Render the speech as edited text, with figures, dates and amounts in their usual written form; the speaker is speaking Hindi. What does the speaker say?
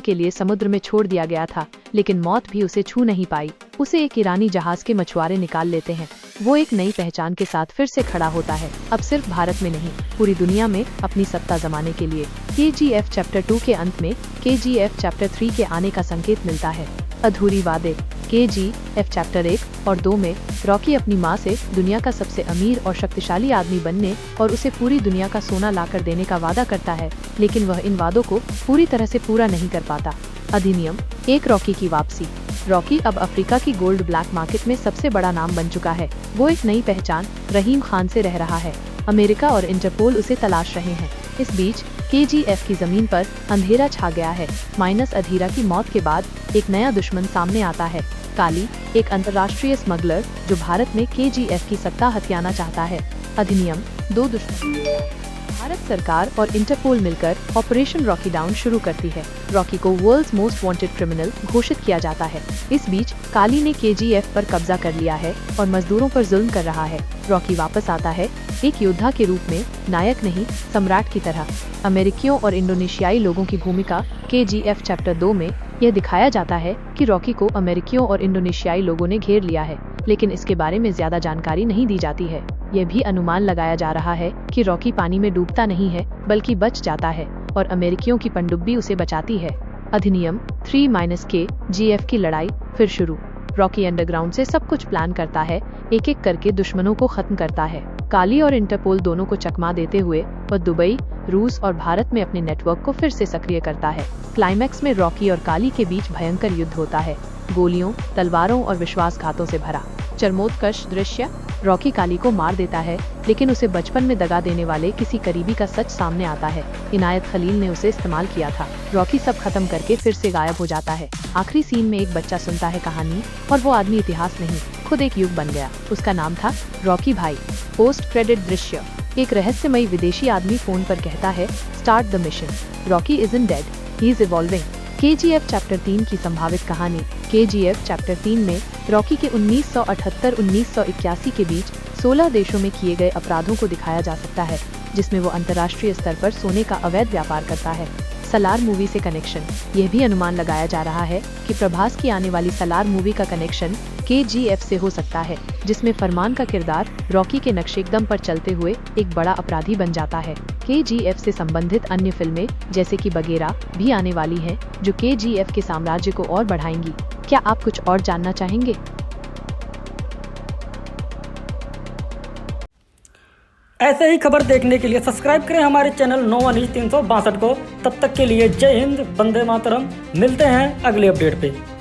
के लिए समुद्र में छोड़ दिया गया था, लेकिन मौत भी उसे छू नहीं पाई। उसे एक ईरानी जहाज के मछुआरे निकाल लेते हैं। वो एक नई पहचान के साथ फिर से खड़ा होता है, अब सिर्फ भारत में नहीं, पूरी दुनिया में अपनी सत्ता जमाने के लिए। KGF चैप्टर 2 के अंत में KGF चैप्टर 3 के आने का संकेत मिलता है। अधूरी वादे। KGF चैप्टर 1 और 2 में रॉकी अपनी माँ से दुनिया का सबसे अमीर और शक्तिशाली आदमी बनने और उसे पूरी दुनिया का सोना लाकर देने का वादा करता है, लेकिन वह इन वादों को पूरी तरह से पूरा नहीं कर पाता। अधिनियम 1 रॉकी की वापसी। रॉकी अब अफ्रीका की गोल्ड ब्लैक मार्केट में सबसे बड़ा नाम बन चुका है। वो एक नई पहचान रहीम खान से रह रहा है। अमेरिका और इंटरपोल उसे तलाश रहे हैं। इस बीच KGF की जमीन पर अंधेरा छा गया है। माइनस अधीरा की मौत के बाद एक नया दुश्मन सामने आता है, काली, एक अंतर्राष्ट्रीय स्मगलर जो भारत में KGF की सत्ता हथियाना चाहता है। अधिनियम 2 दुश्मन। भारत सरकार और इंटरपोल मिलकर ऑपरेशन रॉकी डाउन शुरू करती है। रॉकी को वर्ल्ड्स मोस्ट वांटेड क्रिमिनल घोषित किया जाता है। इस बीच काली ने KGF पर कब्जा कर लिया है और मजदूरों पर जुल्म कर रहा है। रॉकी वापस आता है, एक योद्धा के रूप में, नायक नहीं, सम्राट की तरह। अमेरिकियों और इंडोनेशियाई लोगों की भूमिका। KGF चैप्टर 2 में यह दिखाया जाता है कि रॉकी को अमेरिकियों और इंडोनेशियाई लोगों ने घेर लिया है, लेकिन इसके बारे में ज्यादा जानकारी नहीं दी जाती है। यह भी अनुमान लगाया जा रहा है कि रॉकी पानी में डूबता नहीं है, बल्कि बच जाता है और अमेरिकियों की पनडुब्बी उसे बचाती है। अधिनियम 3-KGF की लड़ाई फिर शुरू। रॉकी अंडरग्राउंड से सब कुछ प्लान करता है, एक एक करके दुश्मनों को खत्म करता है। काली और इंटरपोल दोनों को चकमा देते हुए वह दुबई, रूस और भारत में अपने नेटवर्क को फिर से सक्रिय करता है। क्लाइमैक्स में रॉकी और काली के बीच भयंकर युद्ध होता है, गोलियों, तलवारों और विश्वासघातों से भरा। चरमोत्कर्ष दृश्य। रॉकी काली को मार देता है, लेकिन उसे बचपन में दगा देने वाले किसी करीबी का सच सामने आता है। इनायत खलील ने उसे इस्तेमाल किया था। रॉकी सब खत्म करके फिर से गायब हो जाता है। आखिरी सीन में एक बच्चा सुनता है कहानी, और वो आदमी इतिहास नहीं, खुद एक युग बन गया। उसका नाम था रॉकी भाई। पोस्ट क्रेडिट दृश्य। एक रहस्यमयी विदेशी आदमी फोन पर कहता है, start the mission. Rocky isn't dead, he is evolving. KGF chapter 3 की संभावित कहानी। KGF चैप्टर 3 में रॉकी के 1978-1981 के बीच 16 देशों में किए गए अपराधों को दिखाया जा सकता है, जिसमें वो अंतर्राष्ट्रीय स्तर पर सोने का अवैध व्यापार करता है। सलार मूवी से कनेक्शन। यह भी अनुमान लगाया जा रहा है कि प्रभास की आने वाली सलार मूवी का कनेक्शन KGF से हो सकता है, जिसमें फरमान का किरदार रॉकी के नक्शेकदम पर चलते हुए एक बड़ा अपराधी बन जाता है। KGF से संबंधित अन्य फिल्में जैसे कि बगेरा भी आने वाली हैं, जो KGF के साम्राज्य को और बढ़ाएंगी। क्या आप कुछ और जानना चाहेंगे? ऐसे ही खबर देखने के लिए सब्सक्राइब करें हमारे चैनल नोवा न्यूज 362 को। तब तक के लिए जय हिंद, वंदे मातरम। मिलते हैं अगले अपडेट पे।